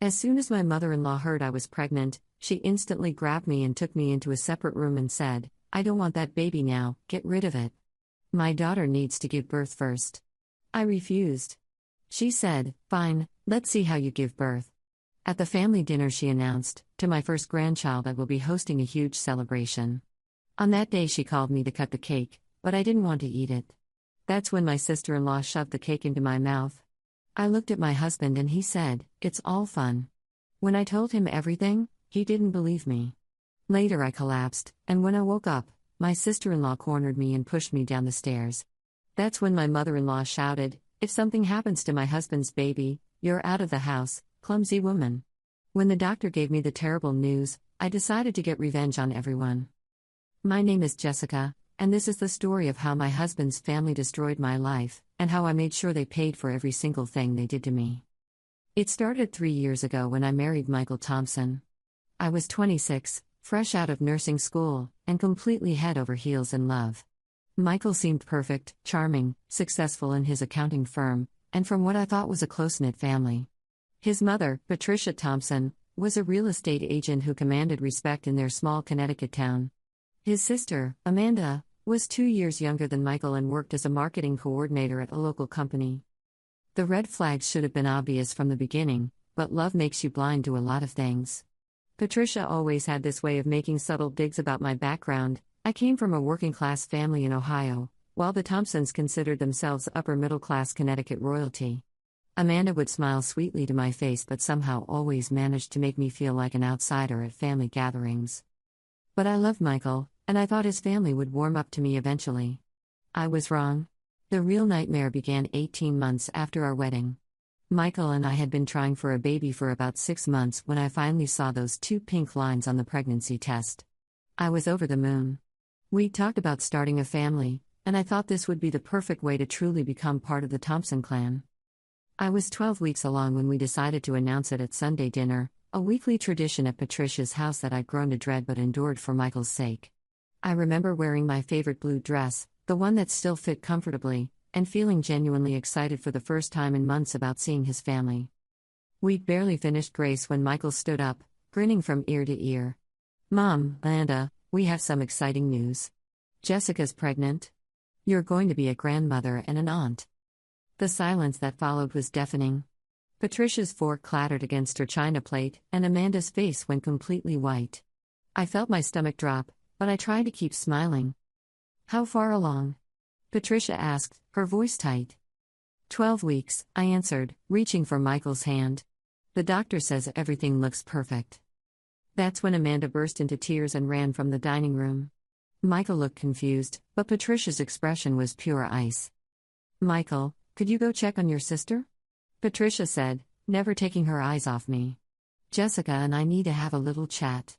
As soon as my mother-in-law heard I was pregnant, she instantly grabbed me and took me into a separate room and said, "I don't want that baby now, get rid of it. My daughter needs to give birth first." I refused. She said, "Fine, let's see how you give birth." At the family dinner she announced, "To my first grandchild I will be hosting a huge celebration." On that day she called me to cut the cake, but I didn't want to eat it. That's when my sister-in-law shoved the cake into my mouth. I looked at my husband and he said, "It's all fun." When I told him everything, he didn't believe me. Later I collapsed, and when I woke up, my sister-in-law cornered me and pushed me down the stairs. That's when my mother-in-law shouted, "If something happens to my husband's baby, you're out of the house, clumsy woman." When the doctor gave me the terrible news, I decided to get revenge on everyone. My name is Jessica, and this is the story of how my husband's family destroyed my life, and how I made sure they paid for every single thing they did to me. It started 3 years ago when I married Michael Thompson. I was 26, fresh out of nursing school, and completely head over heels in love. Michael seemed perfect, charming, successful in his accounting firm, and from what I thought was a close-knit family. His mother, Patricia Thompson, was a real estate agent who commanded respect in their small Connecticut town. His sister, Amanda, was 2 years younger than Michael and worked as a marketing coordinator at a local company. The red flags should have been obvious from the beginning, but love makes you blind to a lot of things. Patricia always had this way of making subtle digs about my background. I came from a working-class family in Ohio, while the Thompsons considered themselves upper-middle-class Connecticut royalty. Amanda would smile sweetly to my face but somehow always managed to make me feel like an outsider at family gatherings. But I loved Michael, and I thought his family would warm up to me eventually. I was wrong. The real nightmare began 18 months after our wedding. Michael and I had been trying for a baby for about 6 months when I finally saw those 2 pink lines on the pregnancy test. I was over the moon. We'd talked about starting a family, and I thought this would be the perfect way to truly become part of the Thompson clan. I was 12 weeks along when we decided to announce it at Sunday dinner, a weekly tradition at Patricia's house that I'd grown to dread but endured for Michael's sake. I remember wearing my favorite blue dress, the one that still fit comfortably, and feeling genuinely excited for the first time in months about seeing his family. We'd barely finished grace when Michael stood up, grinning from ear to ear. "Mom, Amanda, we have some exciting news. Jessica's pregnant. You're going to be a grandmother and an aunt." The silence that followed was deafening. Patricia's fork clattered against her china plate, and Amanda's face went completely white. I felt my stomach drop, but I tried to keep smiling. "How far along?" Patricia asked, her voice tight. 12 weeks, I answered, reaching for Michael's hand. "The doctor says everything looks perfect." That's when Amanda burst into tears and ran from the dining room. Michael looked confused, but Patricia's expression was pure ice. "Michael, could you go check on your sister?" Patricia said, never taking her eyes off me. "Jessica and I need to have a little chat."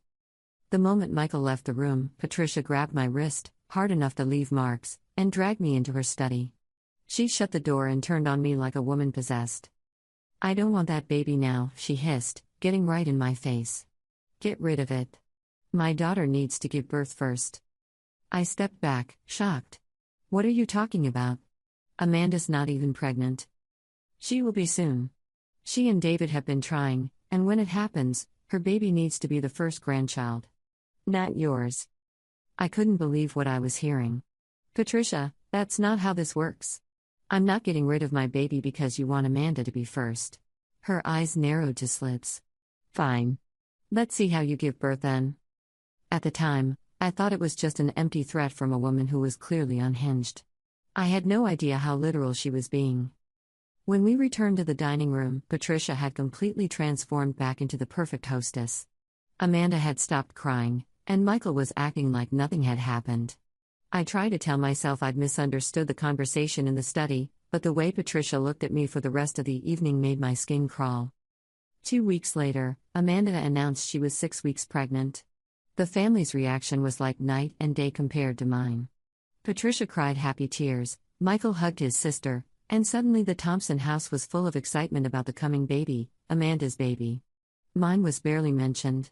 The moment Michael left the room, Patricia grabbed my wrist, hard enough to leave marks, and dragged me into her study. She shut the door and turned on me like a woman possessed. "I don't want that baby now," she hissed, getting right in my face. "Get rid of it. My daughter needs to give birth first." I stepped back, shocked. "What are you talking about? Amanda's not even pregnant." "She will be soon. She and David have been trying, and when it happens, her baby needs to be the first grandchild. Not yours." I couldn't believe what I was hearing. "Patricia, that's not how this works. I'm not getting rid of my baby because you want Amanda to be first." Her eyes narrowed to slits. "Fine. Let's see how you give birth then." At the time, I thought it was just an empty threat from a woman who was clearly unhinged. I had no idea how literal she was being. When we returned to the dining room, Patricia had completely transformed back into the perfect hostess. Amanda had stopped crying, and Michael was acting like nothing had happened. I tried to tell myself I'd misunderstood the conversation in the study, but the way Patricia looked at me for the rest of the evening made my skin crawl. 2 weeks later, Amanda announced she was 6 weeks pregnant. The family's reaction was like night and day compared to mine. Patricia cried happy tears, Michael hugged his sister, and suddenly the Thompson house was full of excitement about the coming baby, Amanda's baby. Mine was barely mentioned.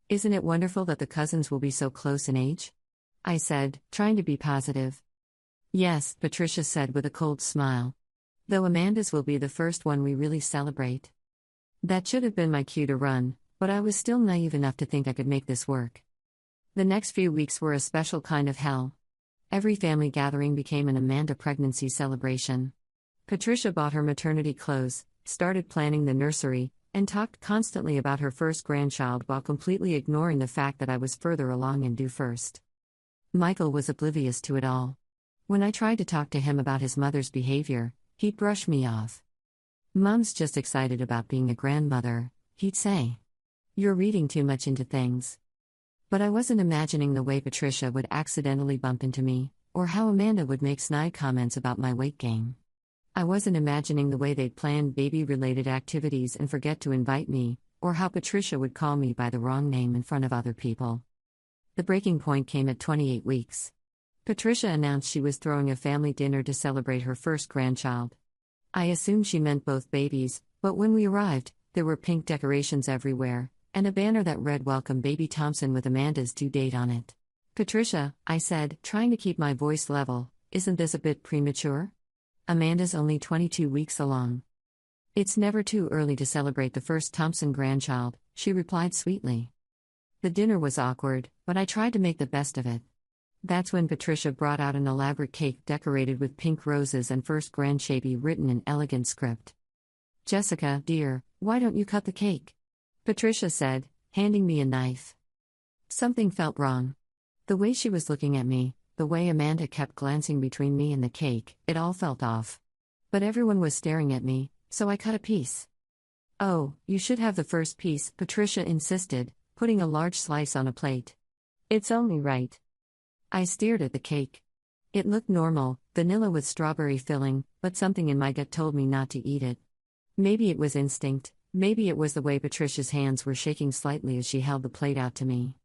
"Isn't it wonderful that the cousins will be so close in age?" I said, trying to be positive. "Yes," Patricia said with a cold smile. "Though Amanda's will be the first one we really celebrate." That should have been my cue to run, but I was still naive enough to think I could make this work. The next few weeks were a special kind of hell. Every family gathering became an Amanda pregnancy celebration. Patricia bought her maternity clothes, started planning the nursery, and talked constantly about her first grandchild while completely ignoring the fact that I was further along and due first. Michael was oblivious to it all. When I tried to talk to him about his mother's behavior, he'd brush me off. "Mom's just excited about being a grandmother," he'd say. "You're reading too much into things." But I wasn't imagining the way Patricia would accidentally bump into me, or how Amanda would make snide comments about my weight gain. I wasn't imagining the way they'd plan baby-related activities and forget to invite me, or how Patricia would call me by the wrong name in front of other people. The breaking point came at 28 weeks. Patricia announced she was throwing a family dinner to celebrate her first grandchild. I assumed she meant both babies, but when we arrived, there were pink decorations everywhere, and a banner that read "Welcome Baby Thompson" with Amanda's due date on it. "Patricia," I said, trying to keep my voice level, "isn't this a bit premature? Amanda's only 22 weeks along." "It's never too early to celebrate the first Thompson grandchild," she replied sweetly. The dinner was awkward, but I tried to make the best of it. That's when Patricia brought out an elaborate cake decorated with pink roses and "First Grandchaby" written in elegant script. "Jessica, dear, why don't you cut the cake?" Patricia said, handing me a knife. Something felt wrong. The way she was looking at me, the way Amanda kept glancing between me and the cake, it all felt off. But everyone was staring at me, so I cut a piece. "Oh, you should have the first piece," Patricia insisted, putting a large slice on a plate. "It's only right." I stared at the cake. It looked normal, vanilla with strawberry filling, but something in my gut told me not to eat it. Maybe it was instinct, maybe it was the way Patricia's hands were shaking slightly as she held the plate out to me.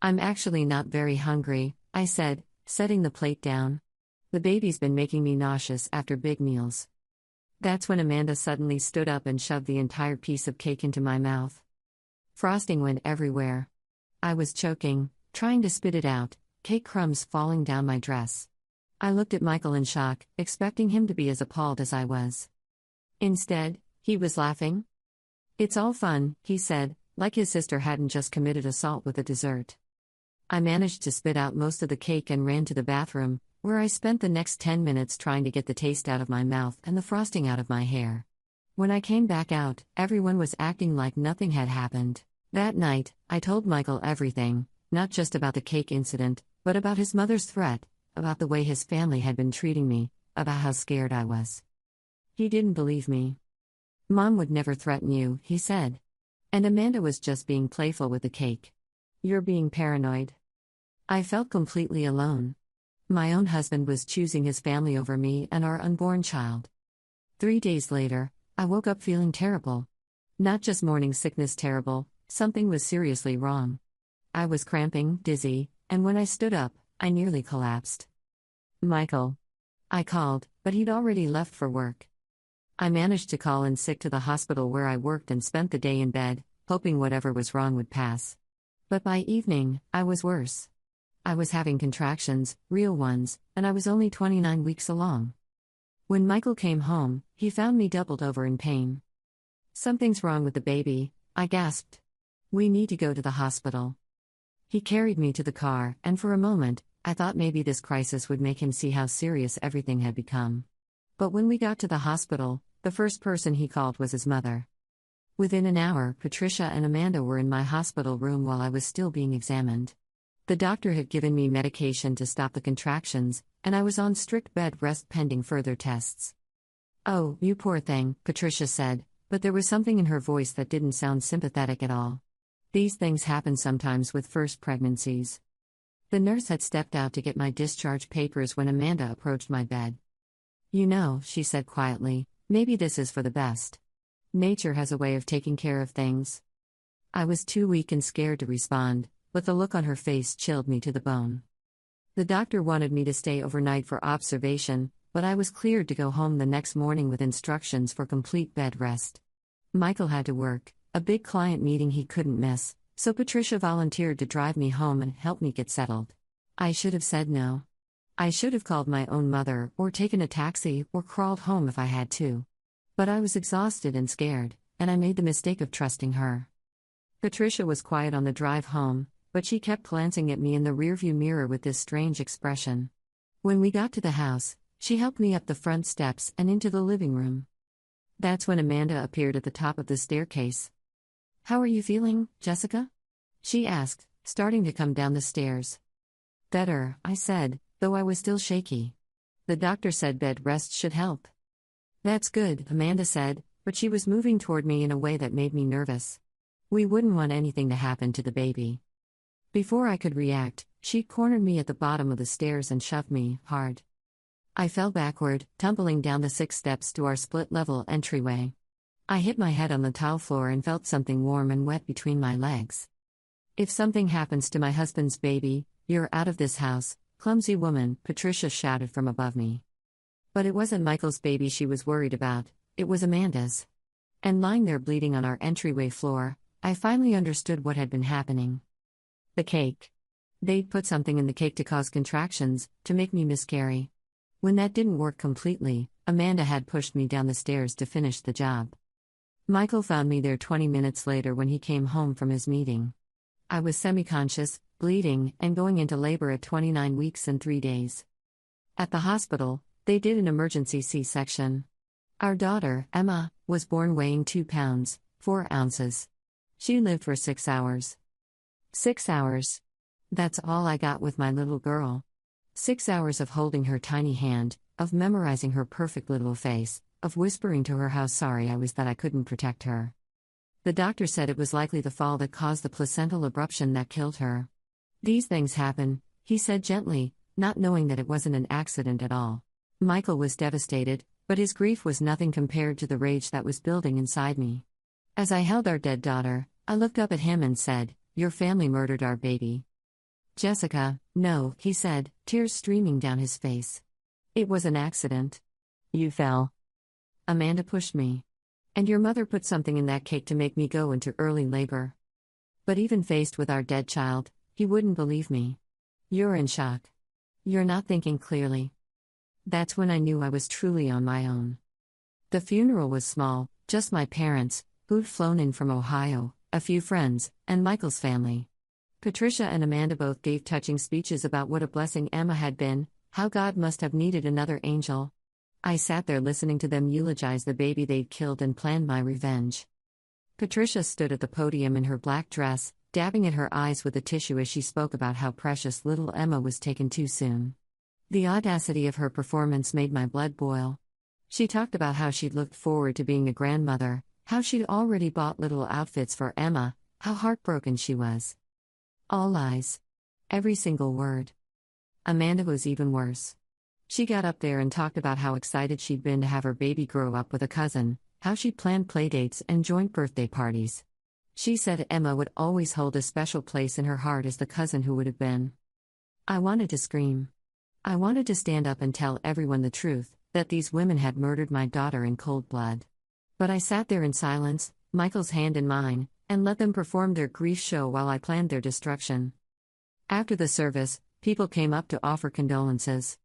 "I'm actually not very hungry," I said, setting the plate down. "The baby's been making me nauseous after big meals." That's when Amanda suddenly stood up and shoved the entire piece of cake into my mouth. Frosting went everywhere. I was choking, trying to spit it out, cake crumbs falling down my dress. I looked at Michael in shock, expecting him to be as appalled as I was. Instead, he was laughing. "It's all fun," he said, like his sister hadn't just committed assault with a dessert. I managed to spit out most of the cake and ran to the bathroom, where I spent the next 10 minutes trying to get the taste out of my mouth and the frosting out of my hair. When I came back out, everyone was acting like nothing had happened. That night, I told Michael everything, not just about the cake incident, but about his mother's threat, about the way his family had been treating me, about how scared I was. He didn't believe me. "Mom would never threaten you," he said. "And Amanda was just being playful with the cake. You're being paranoid." I felt completely alone. My own husband was choosing his family over me and our unborn child. 3 days later, I woke up feeling terrible. Not just morning sickness terrible, something was seriously wrong. I was cramping, dizzy, and when I stood up, I nearly collapsed. "Michael." I called, but he'd already left for work. I managed to call in sick to the hospital where I worked and spent the day in bed, hoping whatever was wrong would pass. But by evening, I was worse. I was having contractions, real ones, and I was only 29 weeks along. When Michael came home, he found me doubled over in pain. "Something's wrong with the baby," I gasped. "We need to go to the hospital." He carried me to the car, and for a moment, I thought maybe this crisis would make him see how serious everything had become. But when we got to the hospital, the first person he called was his mother. Within an hour, Patricia and Amanda were in my hospital room while I was still being examined. The doctor had given me medication to stop the contractions, and I was on strict bed rest pending further tests. "Oh, you poor thing," Patricia said, but there was something in her voice that didn't sound sympathetic at all. "These things happen sometimes with first pregnancies." The nurse had stepped out to get my discharge papers when Amanda approached my bed. "You know," she said quietly, "maybe this is for the best. Nature has a way of taking care of things." I was too weak and scared to respond, but the look on her face chilled me to the bone. The doctor wanted me to stay overnight for observation, but I was cleared to go home the next morning with instructions for complete bed rest. Michael had to work, a big client meeting he couldn't miss, so Patricia volunteered to drive me home and help me get settled. I should have said no. I should have called my own mother, or taken a taxi, or crawled home if I had to. But I was exhausted and scared, and I made the mistake of trusting her. Patricia was quiet on the drive home, but she kept glancing at me in the rearview mirror with this strange expression. When we got to the house, she helped me up the front steps and into the living room. That's when Amanda appeared at the top of the staircase. "How are you feeling, Jessica?" she asked, starting to come down the stairs. "Better," I said, though I was still shaky. "The doctor said bed rest should help." "That's good," Amanda said, but she was moving toward me in a way that made me nervous. We wouldn't want anything to happen to the baby. Before I could react, she cornered me at the bottom of the stairs and shoved me hard. I fell backward, tumbling down the 6 steps to our split-level entryway. I hit my head on the tile floor and felt something warm and wet between my legs. "If something happens to my husband's baby, you're out of this house, clumsy woman," Patricia shouted from above me. But it wasn't Michael's baby she was worried about, it was Amanda's. And lying there bleeding on our entryway floor, I finally understood what had been happening. The cake. They'd put something in the cake to cause contractions, to make me miscarry. When that didn't work completely, Amanda had pushed me down the stairs to finish the job. Michael found me there 20 minutes later when he came home from his meeting. I was semi-conscious, bleeding, and going into labor at 29 weeks and 3 days. At the hospital, they did an emergency C-section. Our daughter, Emma, was born weighing 2 pounds, 4 ounces. She lived for 6 hours. 6 hours. That's all I got with my little girl. 6 hours of holding her tiny hand, of memorizing her perfect little face, of whispering to her how sorry I was that I couldn't protect her. The doctor said it was likely the fall that caused the placental abruption that killed her. "These things happen," he said gently, not knowing that it wasn't an accident at all. Michael was devastated, but his grief was nothing compared to the rage that was building inside me. As I held our dead daughter, I looked up at him and said, "Your family murdered our baby." "Jessica, no," he said, tears streaming down his face. "It was an accident. You fell. Amanda pushed me. And your mother put something in that cake to make me go into early labor." But even faced with our dead child, he wouldn't believe me. "You're in shock. You're not thinking clearly." That's when I knew I was truly on my own. The funeral was small, just my parents, who'd flown in from Ohio, a few friends, and Michael's family. Patricia and Amanda both gave touching speeches about what a blessing Emma had been, how God must have needed another angel. I sat there listening to them eulogize the baby they'd killed and planned my revenge. Patricia stood at the podium in her black dress, dabbing at her eyes with a tissue as she spoke about how precious little Emma was taken too soon. The audacity of her performance made my blood boil. She talked about how she'd looked forward to being a grandmother, how she'd already bought little outfits for Emma, how heartbroken she was. All lies. Every single word. Amanda was even worse. She got up there and talked about how excited she'd been to have her baby grow up with a cousin, how she'd planned playdates and joint birthday parties. She said Emma would always hold a special place in her heart as the cousin who would have been. I wanted to scream. I wanted to stand up and tell everyone the truth, that these women had murdered my daughter in cold blood. But I sat there in silence, Michael's hand in mine, and let them perform their grief show while I planned their destruction. After the service, people came up to offer condolences.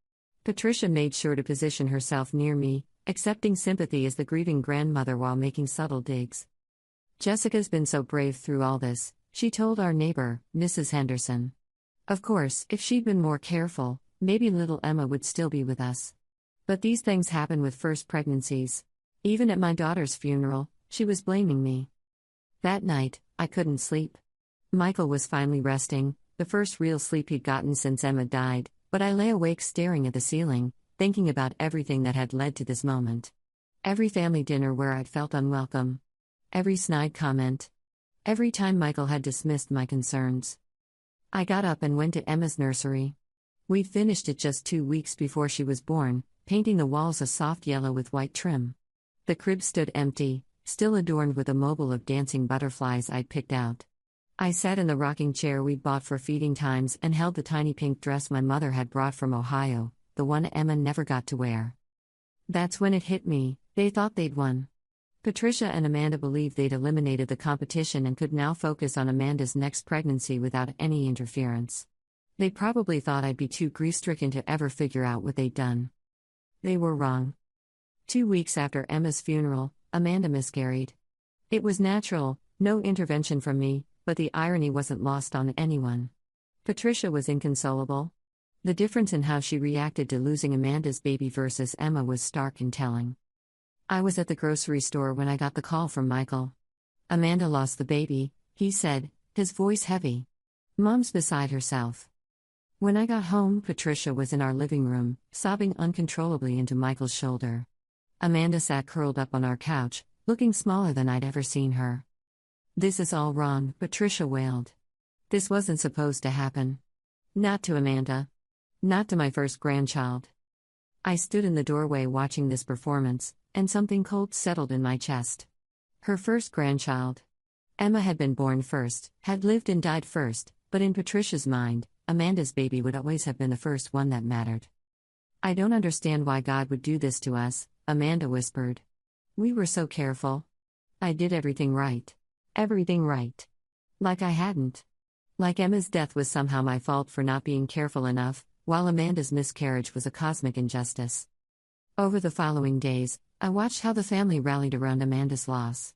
Patricia made sure to position herself near me, accepting sympathy as the grieving grandmother while making subtle digs. "Jessica's been so brave through all this," she told our neighbor, Mrs. Henderson. "Of course, if she'd been more careful, maybe little Emma would still be with us. But these things happen with first pregnancies. Even at my daughter's funeral, she was blaming me." That night, I couldn't sleep. Michael was finally resting, the first real sleep he'd gotten since Emma died, but I lay awake staring at the ceiling, thinking about everything that had led to this moment. Every family dinner where I'd felt unwelcome. Every snide comment. Every time Michael had dismissed my concerns. I got up and went to Emma's nursery. We'd finished it just 2 weeks before she was born, painting the walls a soft yellow with white trim. The crib stood empty, still adorned with a mobile of dancing butterflies I'd picked out. I sat in the rocking chair we'd bought for feeding times and held the tiny pink dress my mother had brought from Ohio, the one Emma never got to wear. That's when it hit me, they thought they'd won. Patricia and Amanda believed they'd eliminated the competition and could now focus on Amanda's next pregnancy without any interference. They probably thought I'd be too grief-stricken to ever figure out what they'd done. They were wrong. 2 weeks after Emma's funeral, Amanda miscarried. It was natural, no intervention from me, but the irony wasn't lost on anyone. Patricia was inconsolable. The difference in how she reacted to losing Amanda's baby versus Emma was stark and telling. I was at the grocery store when I got the call from Michael. Amanda lost the baby, he said, his voice heavy. Mom's beside herself. When I got home, Patricia was in our living room, sobbing uncontrollably into Michael's shoulder. Amanda sat curled up on our couch, looking smaller than I'd ever seen her. This is all wrong, Patricia wailed. This wasn't supposed to happen. Not to Amanda. Not to my first grandchild. I stood in the doorway watching this performance, and something cold settled in my chest. Her first grandchild. Emma had been born first, had lived and died first, but in Patricia's mind, Amanda's baby would always have been the first one that mattered. I don't understand why God would do this to us, Amanda whispered. We were so careful. I did everything right. Everything right. Like I hadn't. Like Emma's death was somehow my fault for not being careful enough, while Amanda's miscarriage was a cosmic injustice. Over the following days, I watched how the family rallied around Amanda's loss.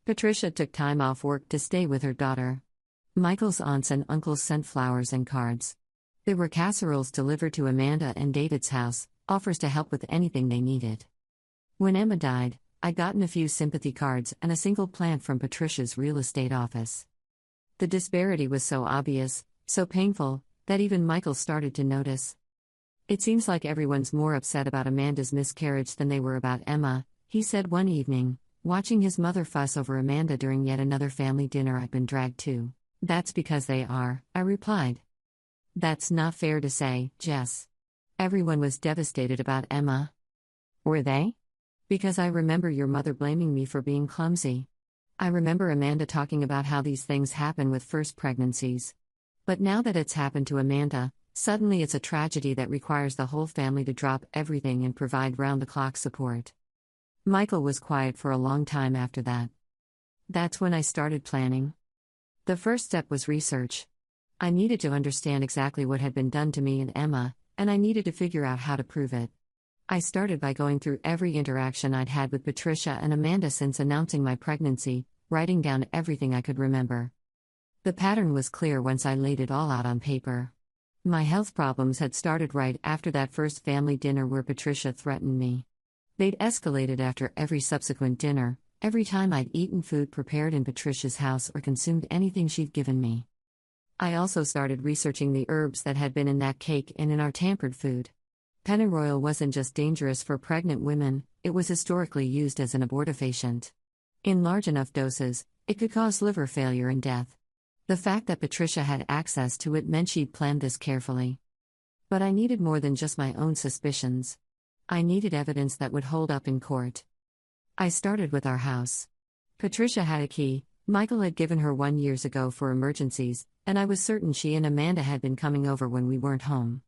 Patricia took time off work to stay with her daughter. Michael's aunts and uncles sent flowers and cards. There were casseroles delivered to Amanda and David's house, offers to help with anything they needed. When Emma died, I'd gotten a few sympathy cards and a single plant from Patricia's real estate office. The disparity was so obvious, so painful, that even Michael started to notice. It seems like everyone's more upset about Amanda's miscarriage than they were about Emma, he said one evening, watching his mother fuss over Amanda during yet another family dinner I'd been dragged to. That's because they are, I replied. That's not fair to say, Jess. Everyone was devastated about Emma. Were they? Because I remember your mother blaming me for being clumsy. I remember Amanda talking about how these things happen with first pregnancies. But now that it's happened to Amanda, suddenly it's a tragedy that requires the whole family to drop everything and provide round-the-clock support. Michael was quiet for a long time after that. That's when I started planning. The first step was research. I needed to understand exactly what had been done to me and Emma, and I needed to figure out how to prove it. I started by going through every interaction I'd had with Patricia and Amanda since announcing my pregnancy, writing down everything I could remember. The pattern was clear once I laid it all out on paper. My health problems had started right after that first family dinner where Patricia threatened me. They'd escalated after every subsequent dinner, every time I'd eaten food prepared in Patricia's house or consumed anything she'd given me. I also started researching the herbs that had been in that cake and in our tampered food. Pennyroyal wasn't just dangerous for pregnant women, it was historically used as an abortifacient. In large enough doses, it could cause liver failure and death. The fact that Patricia had access to it meant she'd planned this carefully. But I needed more than just my own suspicions. I needed evidence that would hold up in court. I started with our house. Patricia had a key, Michael had given her one years ago for emergencies, and I was certain she and Amanda had been coming over when we weren't home.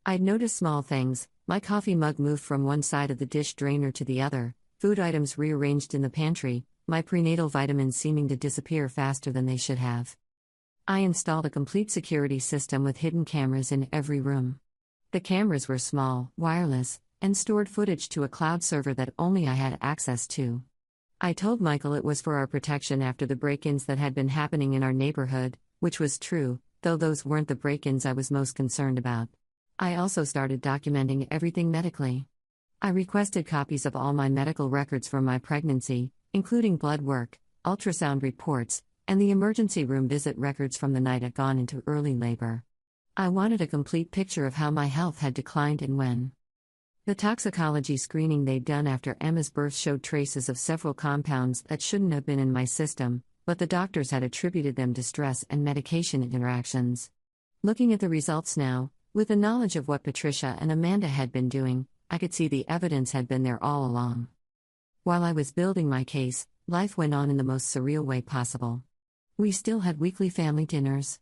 I'd noticed small things, my coffee mug moved from one side of the dish drainer to the other, food items rearranged in the pantry, my prenatal vitamins seeming to disappear faster than they should have. I installed a complete security system with hidden cameras in every room. The cameras were small, wireless, and stored footage to a cloud server that only I had access to. I told Michael it was for our protection after the break-ins that had been happening in our neighborhood, which was true, though those weren't the break-ins I was most concerned about. I also started documenting everything medically. I requested copies of all my medical records from my pregnancy, including blood work, ultrasound reports, and the emergency room visit records from the night I'd gone into early labor. I wanted a complete picture of how my health had declined and when. The toxicology screening they'd done after Emma's birth showed traces of several compounds that shouldn't have been in my system, but the doctors had attributed them to stress and medication interactions. Looking at the results now, with the knowledge of what Patricia and Amanda had been doing, I could see the evidence had been there all along. While I was building my case, life went on in the most surreal way possible. We still had weekly family dinners.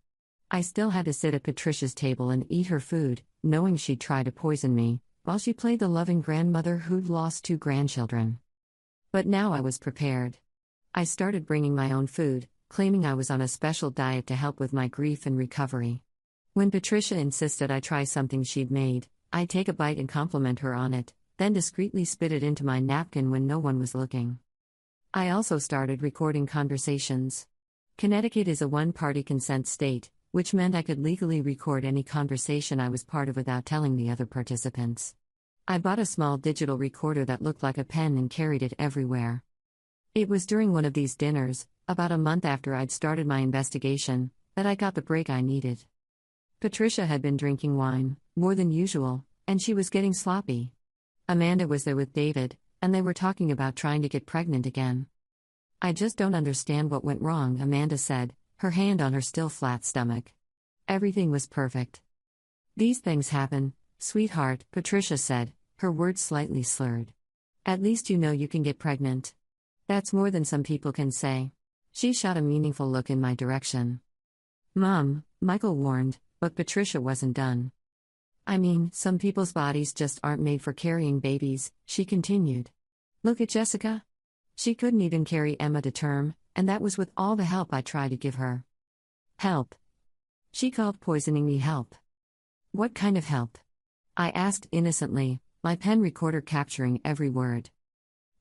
I still had to sit at Patricia's table and eat her food, knowing she'd try to poison me, while she played the loving grandmother who'd lost 2 grandchildren. But now I was prepared. I started bringing my own food, claiming I was on a special diet to help with my grief and recovery. When Patricia insisted I try something she'd made, I'd take a bite and compliment her on it, then discreetly spit it into my napkin when no one was looking. I also started recording conversations. Connecticut is a one-party consent state, which meant I could legally record any conversation I was part of without telling the other participants. I bought a small digital recorder that looked like a pen and carried it everywhere. It was during one of these dinners, about a month after I'd started my investigation, that I got the break I needed. Patricia had been drinking wine, more than usual, and she was getting sloppy. Amanda was there with David, and they were talking about trying to get pregnant again. I just don't understand what went wrong, Amanda said, her hand on her still flat stomach. Everything was perfect. These things happen, sweetheart, Patricia said, her words slightly slurred. At least you know you can get pregnant. That's more than some people can say. She shot a meaningful look in my direction. Mom, Michael warned, but Patricia wasn't done. I mean, some people's bodies just aren't made for carrying babies, she continued. Look at Jessica. She couldn't even carry Emma to term, and that was with all the help I tried to give her. Help. She called poisoning me help. What kind of help? I asked innocently, my pen recorder capturing every word.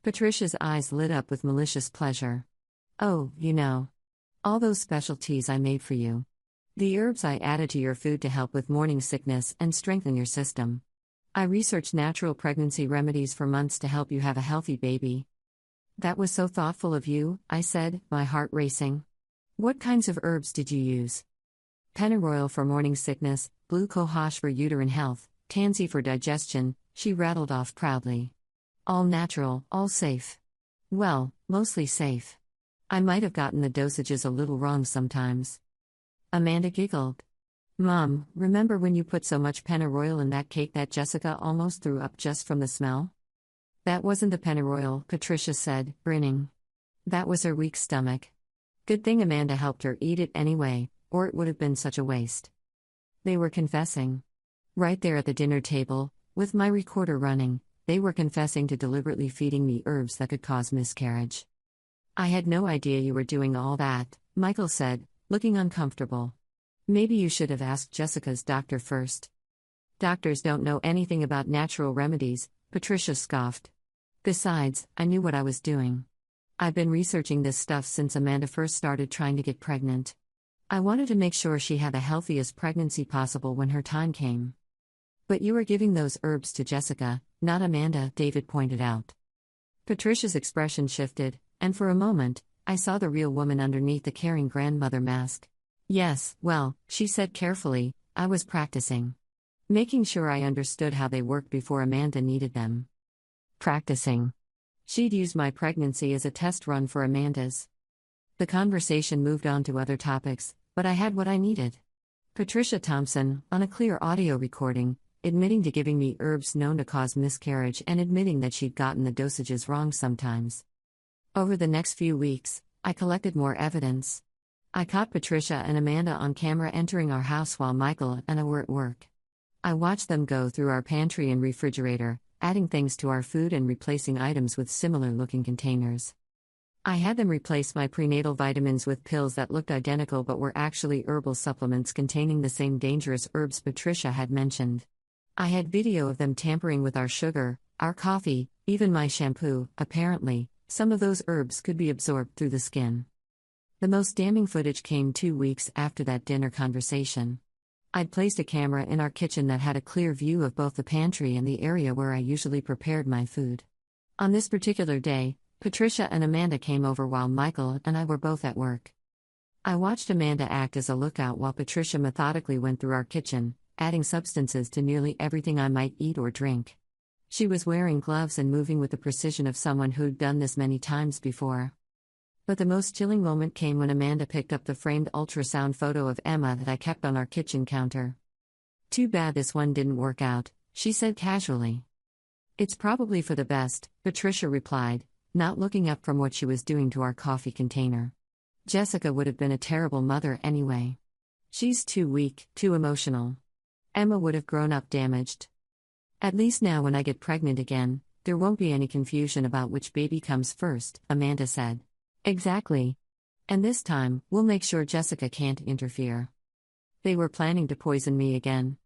Patricia's eyes lit up with malicious pleasure. Oh, you know. All those special teas I made for you. The herbs I added to your food to help with morning sickness and strengthen your system. I researched natural pregnancy remedies for months to help you have a healthy baby. That was so thoughtful of you, I said, my heart racing. What kinds of herbs did you use? Pennyroyal for morning sickness, blue cohosh for uterine health, tansy for digestion, she rattled off proudly. All natural, all safe. Well, mostly safe. I might have gotten the dosages a little wrong sometimes. Amanda giggled. Mom, remember when you put so much pennyroyal in that cake that Jessica almost threw up just from the smell? That wasn't the pennyroyal, Patricia said, grinning. That was her weak stomach. Good thing Amanda helped her eat it anyway, or it would have been such a waste. They were confessing. Right there at the dinner table, with my recorder running, they were confessing to deliberately feeding me herbs that could cause miscarriage. I had no idea you were doing all that, Michael said, looking uncomfortable. Maybe you should have asked Jessica's doctor first. Doctors don't know anything about natural remedies, Patricia scoffed. Besides, I knew what I was doing. I've been researching this stuff since Amanda first started trying to get pregnant. I wanted to make sure she had the healthiest pregnancy possible when her time came. But you were giving those herbs to Jessica, not Amanda, David pointed out. Patricia's expression shifted, and for a moment, I saw the real woman underneath the caring grandmother mask. Yes, well, she said carefully, I was practicing. Making sure I understood how they worked before Amanda needed them. Practicing. She'd used my pregnancy as a test run for Amanda's. The conversation moved on to other topics, but I had what I needed. Patricia Thompson, on a clear audio recording, admitting to giving me herbs known to cause miscarriage and admitting that she'd gotten the dosages wrong sometimes. Over the next few weeks, I collected more evidence. I caught Patricia and Amanda on camera entering our house while Michael and I were at work. I watched them go through our pantry and refrigerator, adding things to our food and replacing items with similar-looking containers. I had them replace my prenatal vitamins with pills that looked identical but were actually herbal supplements containing the same dangerous herbs Patricia had mentioned. I had video of them tampering with our sugar, our coffee, even my shampoo. Apparently, some of those herbs could be absorbed through the skin. The most damning footage came 2 weeks after that dinner conversation. I'd placed a camera in our kitchen that had a clear view of both the pantry and the area where I usually prepared my food. On this particular day, Patricia and Amanda came over while Michael and I were both at work. I watched Amanda act as a lookout while Patricia methodically went through our kitchen, adding substances to nearly everything I might eat or drink. She was wearing gloves and moving with the precision of someone who'd done this many times before. But the most chilling moment came when Amanda picked up the framed ultrasound photo of Emma that I kept on our kitchen counter. Too bad this one didn't work out, she said casually. It's probably for the best, Patricia replied, not looking up from what she was doing to our coffee container. Jessica would have been a terrible mother anyway. She's too weak, too emotional. Emma would have grown up damaged. At least now when I get pregnant again, there won't be any confusion about which baby comes first, Amanda said. Exactly. And this time, we'll make sure Jessica can't interfere. They were planning to poison me again.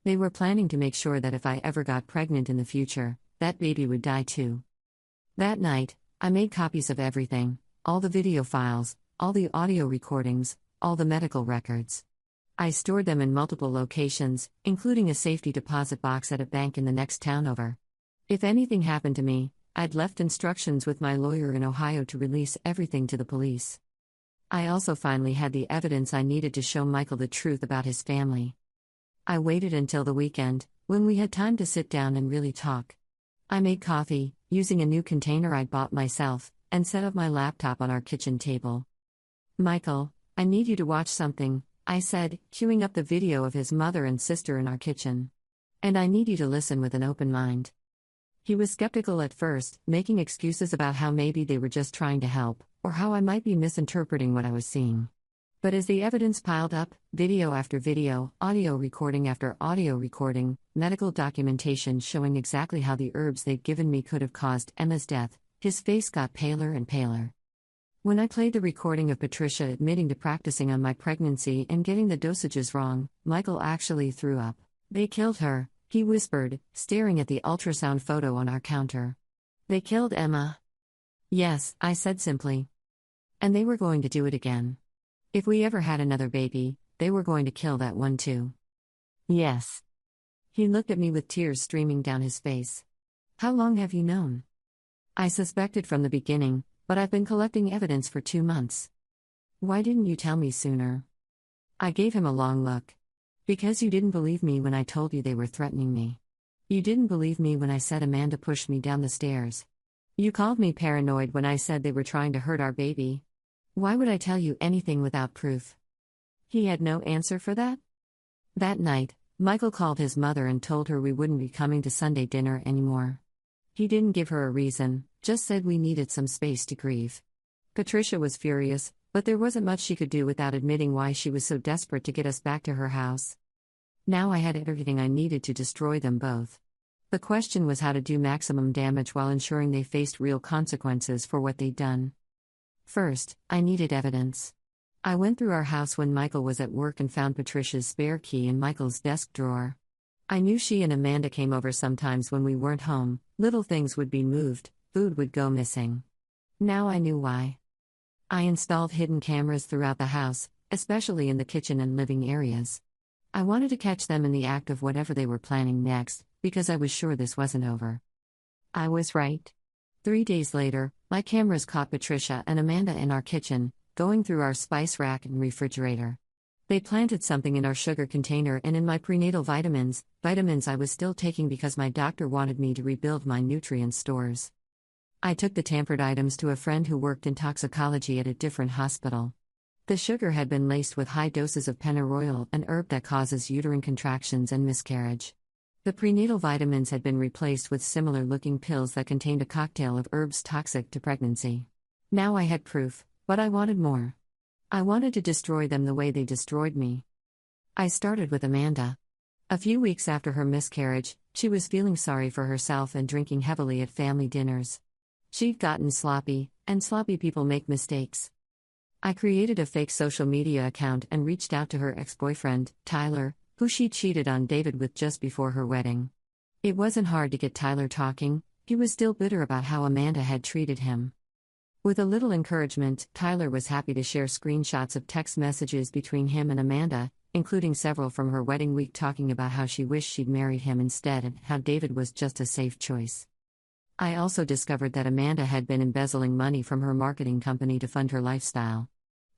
They were planning to make sure that if I ever got pregnant in the future, that baby would die too. That night, I made copies of everything, all the video files, all the audio recordings, all the medical records. I stored them in multiple locations, including a safety deposit box at a bank in the next town over. If anything happened to me, I'd left instructions with my lawyer in Ohio to release everything to the police. I also finally had the evidence I needed to show Michael the truth about his family. I waited until the weekend, when we had time to sit down and really talk. I made coffee, using a new container I'd bought myself, and set up my laptop on our kitchen table. "Michael, I need you to watch something," I said, queuing up the video of his mother and sister in our kitchen. "And I need you to listen with an open mind." He was skeptical at first, making excuses about how maybe they were just trying to help, or how I might be misinterpreting what I was seeing. But as the evidence piled up, video after video, audio recording after audio recording, medical documentation showing exactly how the herbs they'd given me could have caused Emma's death, his face got paler and paler. When I played the recording of Patricia admitting to practicing on my pregnancy and getting the dosages wrong, Michael actually threw up. "They killed her," he whispered, staring at the ultrasound photo on our counter. "They killed Emma." "Yes," I said simply. "And they were going to do it again. If we ever had another baby, they were going to kill that one too." "Yes." He looked at me with tears streaming down his face. "How long have you known?" "I suspected from the beginning, but I've been collecting evidence for 2 months." "Why didn't you tell me sooner?" I gave him a long look. "Because you didn't believe me when I told you they were threatening me. You didn't believe me when I said Amanda pushed me down the stairs. You called me paranoid when I said they were trying to hurt our baby. Why would I tell you anything without proof?" He had no answer for that. That night, Michael called his mother and told her we wouldn't be coming to Sunday dinner anymore. He didn't give her a reason, just said we needed some space to grieve. Patricia was furious, but there wasn't much she could do without admitting why she was so desperate to get us back to her house. Now I had everything I needed to destroy them both. The question was how to do maximum damage while ensuring they faced real consequences for what they'd done. First, I needed evidence. I went through our house when Michael was at work and found Patricia's spare key in Michael's desk drawer. I knew she and Amanda came over sometimes when we weren't home, little things would be moved, food would go missing. Now I knew why. I installed hidden cameras throughout the house, especially in the kitchen and living areas. I wanted to catch them in the act of whatever they were planning next, because I was sure this wasn't over. I was right. 3 days later, my cameras caught Patricia and Amanda in our kitchen, going through our spice rack and refrigerator. They planted something in our sugar container and in my prenatal vitamins I was still taking because my doctor wanted me to rebuild my nutrient stores. I took the tampered items to a friend who worked in toxicology at a different hospital. The sugar had been laced with high doses of pennyroyal, an herb that causes uterine contractions and miscarriage. The prenatal vitamins had been replaced with similar-looking pills that contained a cocktail of herbs toxic to pregnancy. Now I had proof, but I wanted more. I wanted to destroy them the way they destroyed me. I started with Amanda. A few weeks after her miscarriage, she was feeling sorry for herself and drinking heavily at family dinners. She'd gotten sloppy, and sloppy people make mistakes. I created a fake social media account and reached out to her ex-boyfriend, Tyler, who she cheated on David with just before her wedding. It wasn't hard to get Tyler talking, he was still bitter about how Amanda had treated him. With a little encouragement, Tyler was happy to share screenshots of text messages between him and Amanda, including several from her wedding week talking about how she wished she'd married him instead and how David was just a safe choice. I also discovered that Amanda had been embezzling money from her marketing company to fund her lifestyle.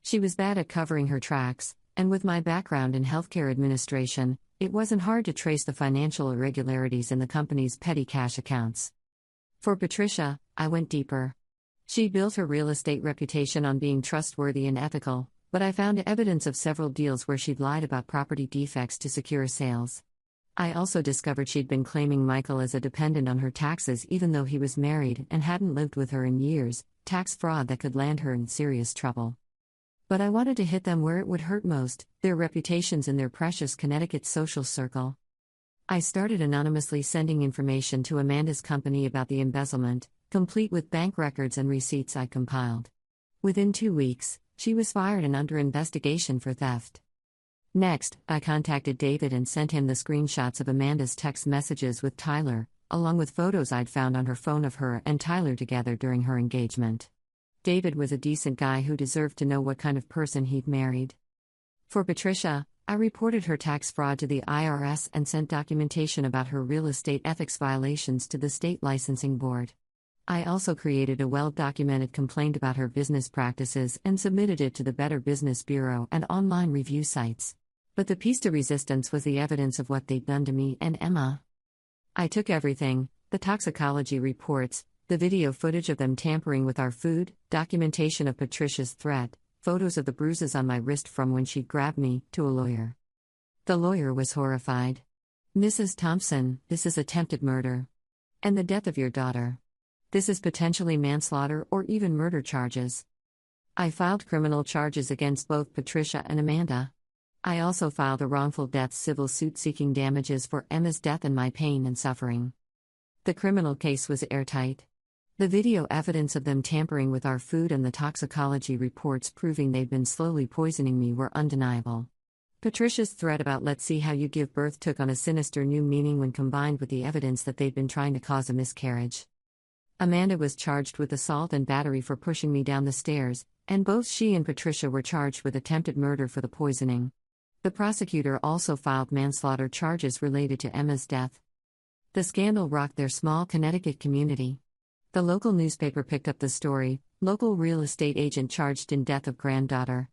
She was bad at covering her tracks, and with my background in healthcare administration, it wasn't hard to trace the financial irregularities in the company's petty cash accounts. For Patricia, I went deeper. She built her real estate reputation on being trustworthy and ethical, but I found evidence of several deals where she'd lied about property defects to secure sales. I also discovered she'd been claiming Michael as a dependent on her taxes even though he was married and hadn't lived with her in years, tax fraud that could land her in serious trouble. But I wanted to hit them where it would hurt most, their reputations in their precious Connecticut social circle. I started anonymously sending information to Amanda's company about the embezzlement, complete with bank records and receipts I compiled. Within 2 weeks, she was fired and under investigation for theft. Next, I contacted David and sent him the screenshots of Amanda's text messages with Tyler, along with photos I'd found on her phone of her and Tyler together during her engagement. David was a decent guy who deserved to know what kind of person he'd married. For Patricia, I reported her tax fraud to the IRS and sent documentation about her real estate ethics violations to the state licensing board. I also created a well-documented complaint about her business practices and submitted it to the Better Business Bureau and online review sites. But the piece de resistance was the evidence of what they'd done to me and Emma. I took everything: the toxicology reports, the video footage of them tampering with our food, documentation of Patricia's threat, photos of the bruises on my wrist from when she grabbed me, to a lawyer. The lawyer was horrified. "Mrs. Thompson, this is attempted murder. And the death of your daughter. This is potentially manslaughter or even murder charges." I filed criminal charges against both Patricia and Amanda. I also filed a wrongful death civil suit seeking damages for Emma's death and my pain and suffering. The criminal case was airtight. The video evidence of them tampering with our food and the toxicology reports proving they'd been slowly poisoning me were undeniable. Patricia's threat about "let's see how you give birth" took on a sinister new meaning when combined with the evidence that they'd been trying to cause a miscarriage. Amanda was charged with assault and battery for pushing me down the stairs, and both she and Patricia were charged with attempted murder for the poisoning. The prosecutor also filed manslaughter charges related to Emma's death. The scandal rocked their small Connecticut community. The local newspaper picked up the story: local real estate agent charged in death of granddaughter.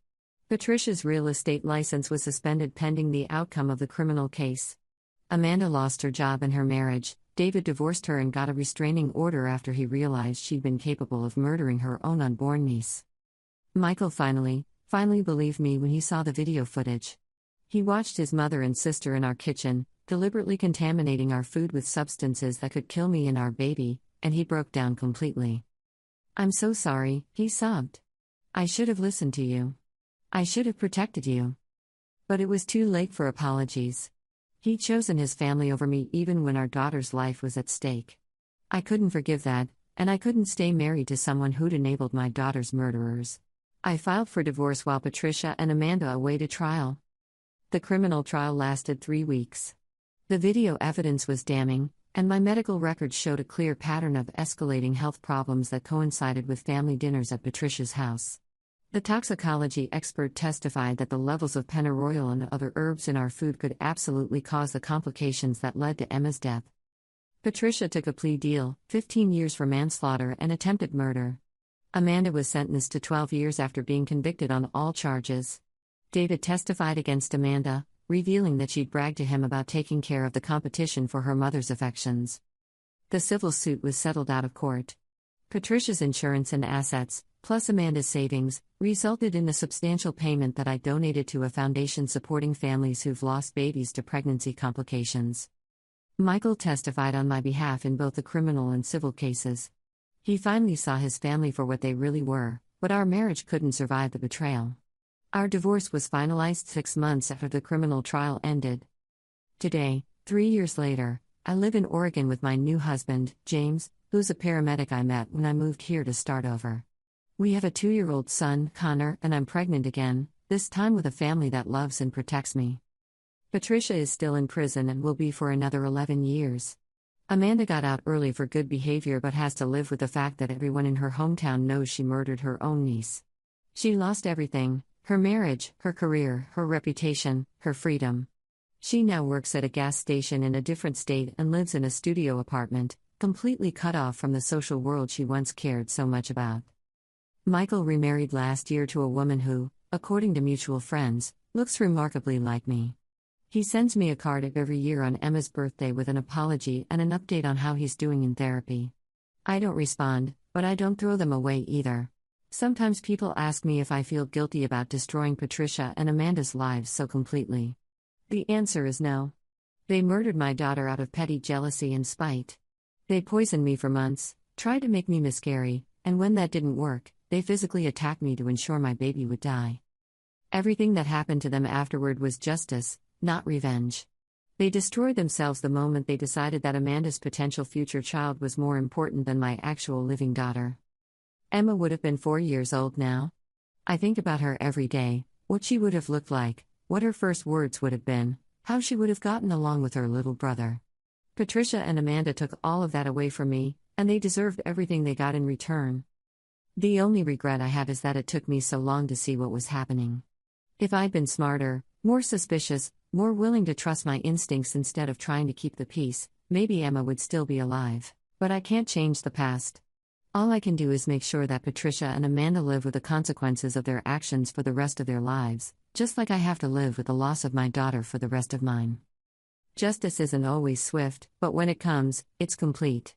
Patricia's real estate license was suspended pending the outcome of the criminal case. Amanda lost her job and her marriage. David divorced her and got a restraining order after he realized she'd been capable of murdering her own unborn niece. Michael finally believed me when he saw the video footage. He watched his mother and sister in our kitchen, deliberately contaminating our food with substances that could kill me and our baby, and he broke down completely. "I'm so sorry," he sobbed. "I should have listened to you. I should have protected you." But it was too late for apologies. He'd chosen his family over me even when our daughter's life was at stake. I couldn't forgive that, and I couldn't stay married to someone who'd enabled my daughter's murderers. I filed for divorce while Patricia and Amanda awaited trial. The criminal trial lasted 3 weeks. The video evidence was damning, and my medical records showed a clear pattern of escalating health problems that coincided with family dinners at Patricia's house. The toxicology expert testified that the levels of pennyroyal and other herbs in our food could absolutely cause the complications that led to Emma's death. Patricia took a plea deal, 15 years for manslaughter and attempted murder. Amanda was sentenced to 12 years after being convicted on all charges. David testified against Amanda, revealing that she'd bragged to him about taking care of the competition for her mother's affections. The civil suit was settled out of court. Patricia's insurance and assets, plus Amanda's savings, resulted in a substantial payment that I donated to a foundation supporting families who've lost babies to pregnancy complications. Michael testified on my behalf in both the criminal and civil cases. He finally saw his family for what they really were, but our marriage couldn't survive the betrayal. Our divorce was finalized 6 months after the criminal trial ended. Today, 3 years later, I live in Oregon with my new husband, James, who's a paramedic I met when I moved here to start over. We have a 2-year-old son, Connor, and I'm pregnant again, this time with a family that loves and protects me. Patricia is still in prison and will be for another 11 years. Amanda got out early for good behavior but has to live with the fact that everyone in her hometown knows she murdered her own niece. She lost everything: her marriage, her career, her reputation, her freedom. She now works at a gas station in a different state and lives in a studio apartment, completely cut off from the social world she once cared so much about. Michael remarried last year to a woman who, according to mutual friends, looks remarkably like me. He sends me a card every year on Emma's birthday with an apology and an update on how he's doing in therapy. I don't respond, but I don't throw them away either. Sometimes people ask me if I feel guilty about destroying Patricia and Amanda's lives so completely. The answer is no. They murdered my daughter out of petty jealousy and spite. They poisoned me for months, tried to make me miscarry, and when that didn't work, they physically attacked me to ensure my baby would die. Everything that happened to them afterward was justice, not revenge. They destroyed themselves the moment they decided that Amanda's potential future child was more important than my actual living daughter. Emma would have been 4 years old now. I think about her every day, what she would have looked like, what her first words would have been, how she would have gotten along with her little brother. Patricia and Amanda took all of that away from me, and they deserved everything they got in return. The only regret I have is that it took me so long to see what was happening. If I'd been smarter, more suspicious, more willing to trust my instincts instead of trying to keep the peace, maybe Emma would still be alive. But I can't change the past. All I can do is make sure that Patricia and Amanda live with the consequences of their actions for the rest of their lives, just like I have to live with the loss of my daughter for the rest of mine. Justice isn't always swift, but when it comes, it's complete.